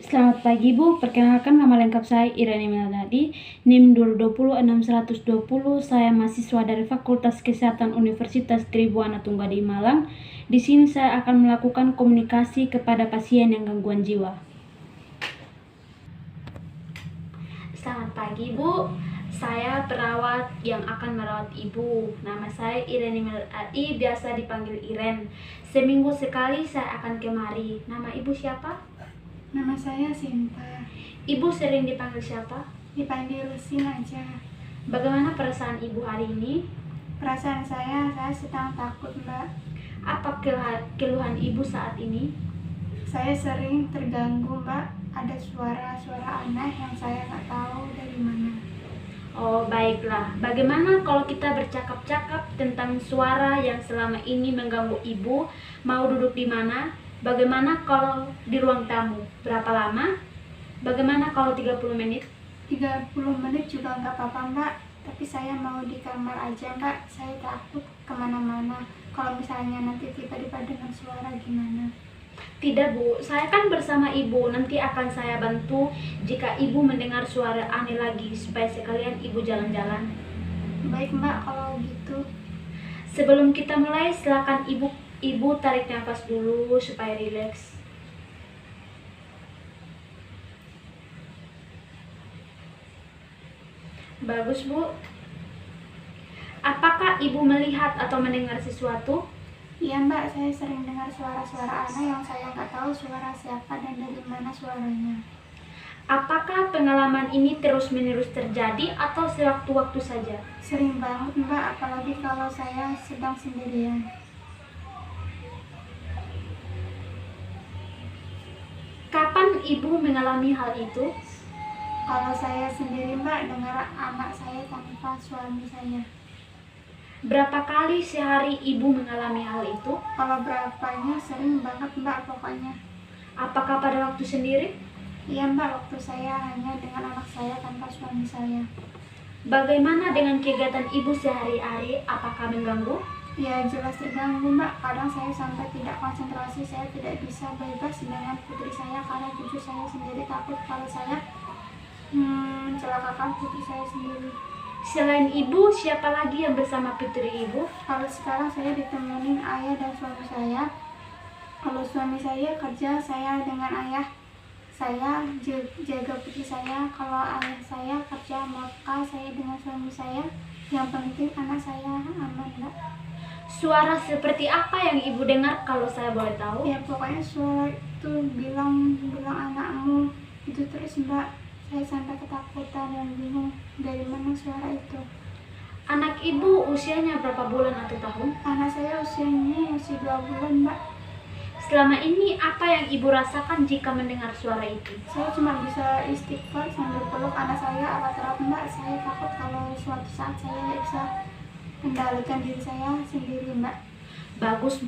Selamat pagi Bu, perkenalkan nama lengkap saya Irani Melnadi, NIM 2206120. Saya mahasiswa dari Fakultas Kesehatan Universitas Tribuana Tunggal Malang. Di sini saya akan melakukan komunikasi kepada pasien yang gangguan jiwa. Selamat pagi Bu, saya perawat yang akan merawat Ibu. Nama saya Irani Melnadi, biasa dipanggil Iren. Seminggu sekali saya akan kemari. Nama Ibu siapa? Nama saya Sinta. Ibu sering dipanggil siapa? Dipanggil Sin aja. Bagaimana perasaan Ibu hari ini? Perasaan saya sedang takut, Mbak. Apa keluhan Ibu saat ini? Saya sering terganggu, Mbak. Ada suara-suara aneh yang saya nggak tahu dari mana. Oh, baiklah. Bagaimana kalau kita bercakap-cakap tentang suara yang selama ini mengganggu Ibu? Mau duduk di mana? Bagaimana kalau di ruang tamu? Berapa lama? Bagaimana kalau 30 menit? 30 menit juga nggak apa-apa, Mbak. Tapi saya mau di kamar aja, Mbak. Saya takut kemana-mana. Kalau misalnya nanti tiba-tiba dengan suara gimana? Tidak Bu, saya kan bersama Ibu. Nanti akan saya bantu jika Ibu mendengar suara aneh lagi, supaya sekalian Ibu jalan-jalan. Baik, Mbak, kalau gitu. Sebelum kita mulai, silakan Ibu tarik nafas dulu supaya rileks. Bagus Bu. Apakah Ibu melihat atau mendengar sesuatu? Iya, Mbak, saya sering dengar suara-suara aneh yang saya nggak tahu suara siapa dan dari mana suaranya. Apakah pengalaman ini terus-menerus terjadi atau sewaktu-waktu saja? Sering banget, Mbak, apalagi kalau saya sedang sendirian. Kapan Ibu mengalami hal itu? Kalau saya sendiri, Mbak, dengar anak saya tanpa suami saya. Berapa kali sehari Ibu mengalami hal itu? Kalau berapanya sering banget, Mbak, pokoknya. Apakah pada waktu sendiri? Iya, Mbak, waktu saya hanya dengan anak saya tanpa suami saya. Bagaimana dengan kegiatan Ibu sehari-hari? Apakah mengganggu? Ya, jelas terganggu, Mbak. Kadang saya sampai tidak konsentrasi, saya tidak bisa bebas dengan putri saya karena cucu saya sendiri takut kalau saya mencelakakan putri saya sendiri. Selain Ibu, siapa lagi yang bersama putri Ibu? Kalau sekarang saya ditemenin ayah dan suami saya. Kalau suami saya kerja, saya dengan ayah saya jaga putri saya. Kalau ayah saya kerja, maka saya dengan suami saya. Yang penting anak saya aman, Mbak. Suara seperti apa yang Ibu dengar kalau saya boleh tahu? Ya, pokoknya suara itu bilang anakmu itu terus, Mbak. Saya sampai ketakutan dan bingung dari mana suara itu. Anak Ibu usianya berapa bulan atau tahun? Anak saya usianya masih 2 bulan, Mbak. Selama ini apa yang Ibu rasakan jika mendengar suara itu? Saya cuma bisa istighfar sambil peluk anak saya erat-erat, Mbak. Saya takut kalau suatu saat saya bisa kendalikan diri saya sendiri, Mbak. Bagus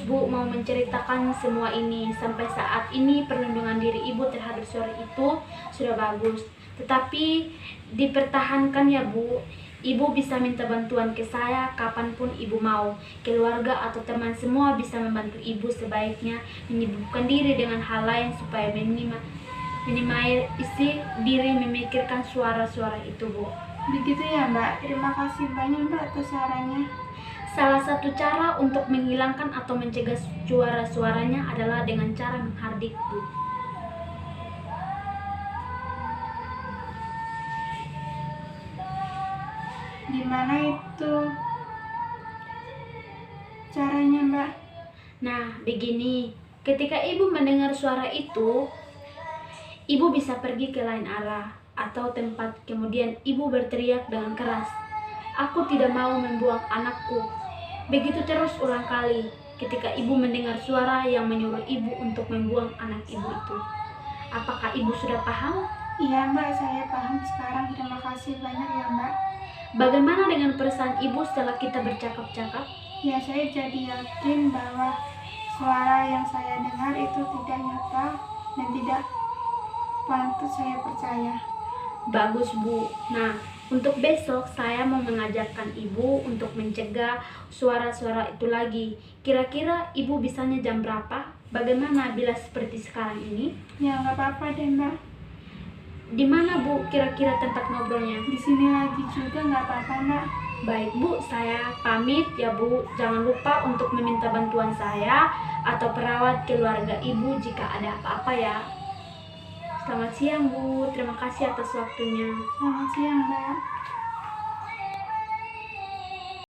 Bu mau menceritakan semua ini. Sampai saat ini perlindungan diri Ibu terhadap suara itu sudah bagus. Tetapi dipertahankan ya Bu. Ibu bisa minta bantuan ke saya kapanpun Ibu mau. Keluarga atau teman semua bisa membantu Ibu sebaiknya menyibukkan diri dengan hal lain supaya minimalisir diri memikirkan suara-suara itu Bu. Begitu ya, Mbak. Terima kasih banyak, Mbak, atas sarannya. Salah satu cara untuk menghilangkan atau mencegah suara-suaranya adalah dengan cara menghardik Bu. Gimana itu caranya, Mbak? Nah, begini. Ketika Ibu mendengar suara itu, Ibu bisa pergi ke lain arah atau tempat, kemudian Ibu berteriak dengan keras, "Aku tidak mau membuang anakku." Begitu terus ulang kali ketika Ibu mendengar suara yang menyuruh Ibu untuk membuang anak Ibu itu. Apakah Ibu sudah paham? Iya, Mbak, saya paham sekarang. Terima kasih banyak ya, Mbak. Bagaimana dengan perasaan Ibu setelah kita bercakap-cakap? Ya, saya jadi yakin bahwa suara yang saya dengar itu tidak nyata dan tidak patut saya percaya. Bagus Bu. Nah, untuk besok saya mau mengajarkan Ibu untuk mencegah suara-suara itu lagi. Kira-kira Ibu bisanya jam berapa? Bagaimana bila seperti sekarang ini? Ya nggak apa-apa deh Mbak. Di mana Bu kira-kira tempat ngobrolnya? Di sini lagi juga nggak apa-apa Mbak. Baik Bu, saya pamit ya Bu. Jangan lupa untuk meminta bantuan saya atau perawat keluarga Ibu jika ada apa-apa ya. Selamat siang Bu, terima kasih atas waktunya. Selamat siang Mbak.